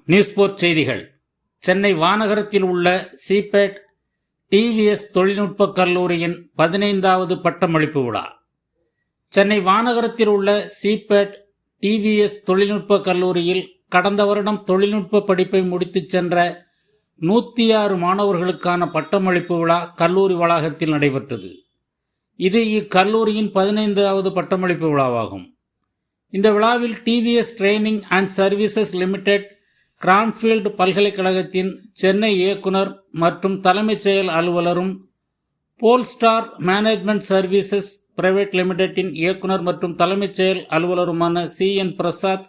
நியூஸ்போர்ட் செய்திகள். சென்னை வானகரத்தில் உள்ள CIPET TVS தொழில்நுட்ப கல்லூரியின் 15வது பட்டமளிப்பு விழா. சென்னை வானகரத்தில் உள்ள சிபேட் டிவிஎஸ் தொழில்நுட்ப கல்லூரியில் கடந்த வருடம் தொழில்நுட்ப படிப்பை முடித்துச் சென்ற 106 மாணவர்களுக்கான பட்டமளிப்பு விழா கல்லூரி வளாகத்தில் நடைபெற்றது. இது இக்கல்லூரியின் 15வது பட்டமளிப்பு விழாவாகும். இந்த விழாவில் TVS training and services limited, Cranfield பல்கலைக்கழகத்தின் சென்னை இயக்குனர் மற்றும் தலைமைச் செயல் அலுவலரும், போல்ஸ்டார் மேனேஜ்மெண்ட் சர்வீசஸ் பிரைவேட் லிமிடெட்டின் இயக்குனர் மற்றும் தலைமைச் செயல் அலுவலருமான CN பிரசாத்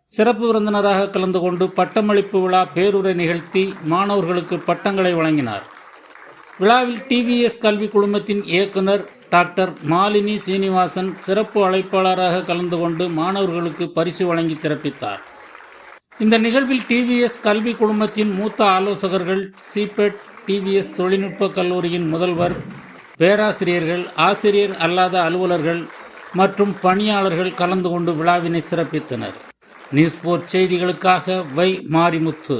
சிறப்பு விருந்தினராக கலந்து கொண்டு பட்டமளிப்பு விழா பேருரை நிகழ்த்தி மாணவர்களுக்கு பட்டங்களை வழங்கினார். விழாவில் டிவிஎஸ் கல்வி குழுமத்தின் இயக்குனர் டாக்டர் மாலினி சீனிவாசன் சிறப்பு அழைப்பாளராக கலந்து கொண்டு மாணவர்களுக்கு பரிசு வழங்கி சிறப்பித்தார். இந்த நிகழ்வில் டிவிஎஸ் கல்வி குழுமத்தின் மூத்த ஆலோசகர்கள், சிபேட் டிவிஎஸ் தொழில்நுட்ப கல்லூரியின் முதல்வர், பேராசிரியர்கள், ஆசிரியர் அல்லாத அலுவலர்கள் மற்றும் பணியாளர்கள் கலந்து கொண்டு விழாவினை சிறப்பித்தனர். நியூஸ்போர்ட் செய்திகளுக்காக வை. மாரிமுத்து.